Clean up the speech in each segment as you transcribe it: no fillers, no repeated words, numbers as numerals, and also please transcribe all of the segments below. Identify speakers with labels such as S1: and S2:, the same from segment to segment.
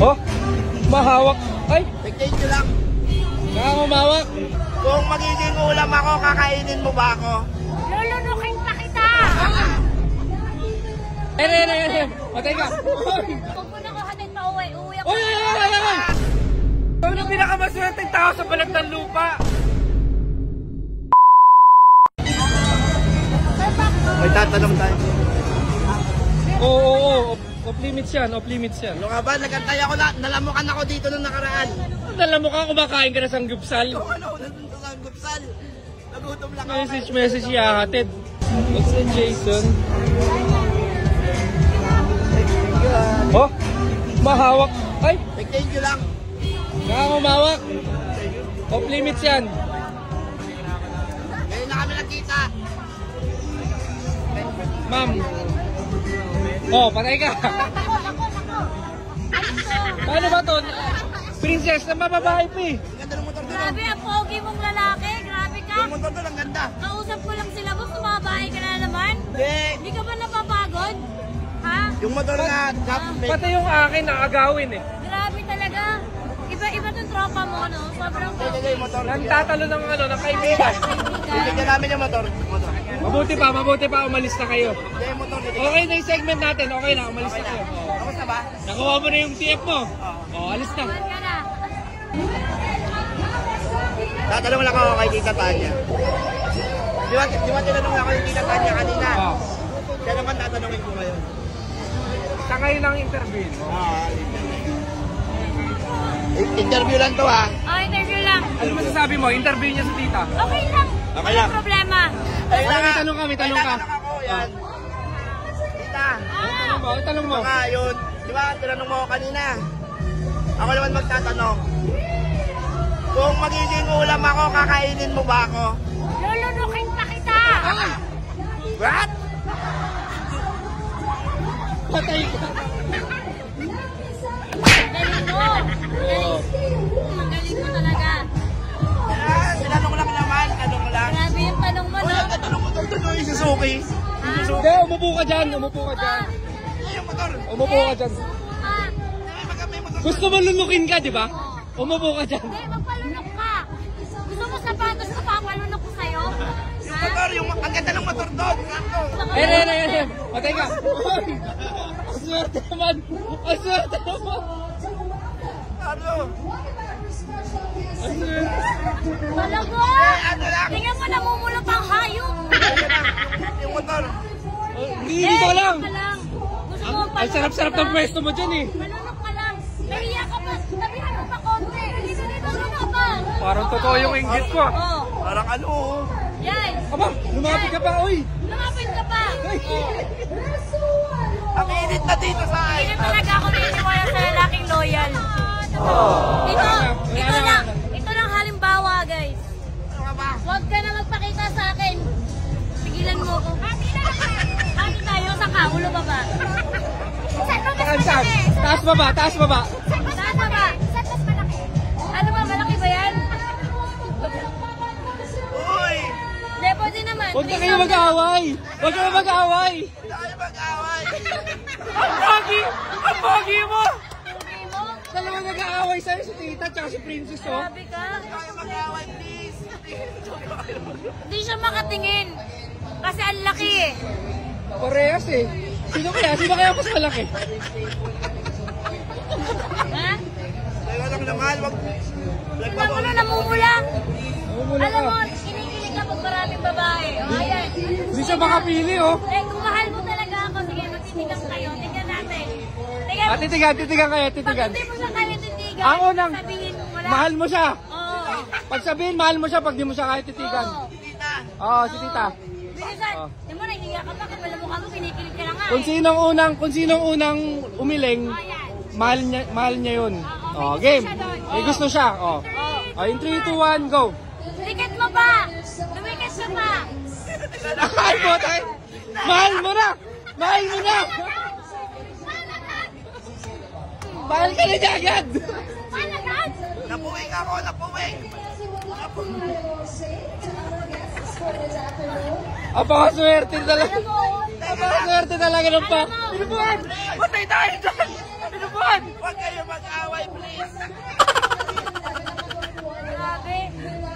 S1: Oh, mahawak. Ay,
S2: Tignan nyo lang.
S1: nakangumawak.
S2: Kung magiging ulam ako, kakainin mo ba ako?
S3: Lulunukin pa kita!
S1: Matay ka.
S3: Huwag mo na ko hatid pa uwi. Uwi ako.
S1: Uy! Ikaw na pinakamaswerteng tao sa balat ng lupa.
S2: May tatanong tayo.
S1: Oo. Off limits yan, off limits yan.
S2: Ano nga ba? Nagantay ako na. Nalamukan ako dito nung nakaraan.
S1: Alam mo ka, kumakain ka na sa gupsal.
S2: Ano, nandun sa gupsal. Nagutom lang ako.
S1: Message yahatid. What's that, Jason? Oh, mahawak. Ay,
S2: Tignan nyo lang.
S1: nakangumawak. Off limits yan.
S2: Ngayon na kami nagkita.
S1: Ma'am. Oh, patay ka. Paano ba to? Princess na mababae pa eh.
S2: Ang ganda ng motor doon.
S3: Grabe, ang pogi mong lalaki. Grabe ka.
S2: Yung motor doon, ang ganda.
S3: Kausap ko lang sila, boss. Tumabahay ka na naman.
S2: Hindi.
S3: Hindi ka ba napapagod? Ha?
S2: Yung motor na
S1: Pati yung akin nakagawin eh.
S3: Grabe talaga. Iba-iba tong tropa mo, no? Sobrang
S2: Hindi,
S3: pogi.
S2: yung motor.
S1: Nantatalo ng ng kaibigan.
S2: Bibigyan namin yung motor.
S1: Mabuti pa, umalis na kayo.
S2: Hindi, yung motor.
S1: Okay na yung segment natin, okay na, umalis na kayo.
S2: Kamusta ba?
S1: Nakuha mo na yung TF mo. Oh, alis na.
S3: Saan ka na?
S2: Tatanong lang ako kay Tita Tanya. Di ba tinanong ako yung Tita Tanya kanina?
S1: Oh.
S2: Kaya naman tatanungin ko ngayon.
S1: Sa kayo lang interview mo.
S2: Interview lang to ha.
S3: Oh, interview lang.
S1: Ano masasabi mo? Interview niya sa tita.
S3: Okay lang.
S2: Okay lang.
S3: Walang problema.
S2: Ayun na nga.
S1: May tanong ka.
S2: May tanong ako, yan. Tita,
S1: Tanong mo.
S2: baka yun. Di ba tinanong mo ako kanina? Ako naman magtatanong. Kung magiging ulam ako, kakainin mo ba ako?
S3: Lulunukin pa kita.
S2: What?
S1: Patay ka.
S3: Galing mo. Galing mo talaga.
S2: Tinanong lang naman, tanong lang.
S3: Grabe yung tanong mo,
S2: Uy,
S3: no?
S2: ang tanong mo doon yung Suzuki.
S1: Hindi, umupo ka dyan. Umupo ka dyan.
S2: Ay, yung motor.
S1: Umupo ka dyan.
S3: Ah,
S2: May motor.
S1: Gusto mo lunukin ka, di ba? Umupo ka dyan.
S3: hindi, magpalunok ka. Gusto mo sapatos ko, papalunok ko sa'yo?
S2: Yung motor, ang ganda ng motor doon.
S1: Matay ka. Uy! Ang swerte naman. Ang swerte naman.
S2: Ano?
S1: Ang swerte.
S3: Talaga?
S2: Ano lang?
S3: Tingnan mo, namumulot ang hayop.
S2: Yung motor.
S1: Hindi, dito lang.
S3: ka lang. Gusto mo
S1: Ang sarap-sarap ng pwesto mo dyan eh.
S3: Palunok ka lang. Nahiya ka pa. Tabihan mo pa konti. Dito ka pa.
S1: Parang totoo yung inggit ko.
S3: Oh,
S2: Parang ano?
S3: yan.
S1: Aba, lumapit ka pa. Uy!
S3: Lumapit ka pa.
S2: Ang init na dito sa akin.
S3: Hindi talaga ako naniniwala sa lalaking loyal. Ito lang halimbawa, guys.
S2: Ano ka ba?
S3: Huwag ka na magpakita sa akin. Pigilan mo ko. Hati tayo sa ulo ba ba? Saan ba mas
S1: Saan?
S3: malaki?
S1: Taas baba, taas baba.
S3: Saan ba ba? Saan mas malaki? Ano ba, malaki ba yan?
S2: Uy!
S3: Hindi, pwede naman.
S1: Huwag na kayo mag-aaway. Huwag ka na mag-aaway.
S2: Hindi tayo mag-away.
S1: Ang pogi! Ang pogi mo!
S3: Okay mo?
S1: Dalawa nag-aaway sa'yo si tita tsaka si princess oh.
S3: Grabe ka.
S2: Hindi tayo mag-away, please.
S3: Hindi siya makatingin. Kasi ang laki eh.
S1: Parehas eh. Sino kaya mas malaki?
S3: Ha?
S2: Tayo lang na mahal. Wag.
S3: Wala mo na namumula.
S1: Umula
S3: Alam mo,
S1: ka.
S3: kinikilig ka pag maraming babae. O, ayan.
S1: Hindi siya makapili oh.
S3: Eh, kung mahal mo talaga ako, sige, magtitigang kayo. Tingnan natin. Tingnan
S1: Ah, titigan kayo,
S3: Pag
S1: titigan.
S3: hindi mo siya kaya titigan,
S1: Ang unang,
S3: sabihin mo wala.
S1: mahal mo siya.
S3: Oo.
S1: Pag sabihin, mahal mo siya pag di mo siya kaya titigan.
S3: Oo.
S2: Tita.
S1: Oo, si tita.
S3: Bilisan.
S1: Oh.
S3: Di mo, nahihiya ka pa. Kaya mukha mo, kinikilig ka na nga
S1: Kung sinong unang umiling,
S3: Oh, yan.
S1: mahal niya yun.
S3: Oo,
S1: Oh,
S3: may
S1: game.
S3: gusto siya doon.
S1: May gusto siya. Oh.
S3: Oo.
S1: Oh, in 3, 2, 1, go.
S3: Likat mo ba? Lumikat ka pa.
S1: Ay, botay. Mahal mo na. Mahal mo na. Mahal ka na niya agad.
S3: Malagad.
S2: Napuwing ako, napuwing.
S1: Apakaswerte talaga.
S3: Alam mo,
S2: Hindi,
S1: Napakaswerte talaga ng pa.
S2: Pinubuan! Patay tayo dyan! Pinubuan! Huwag kayo mag-away, please!
S3: Grabe.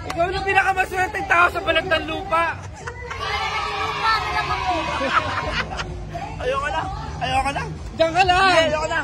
S2: Ikaw na pinakamaswerteng tao sa balag ng lupa!
S3: Paano lang ako?
S2: Ayoko na! Ayoko na!
S1: Diyan ka lang.
S2: Ayoko na!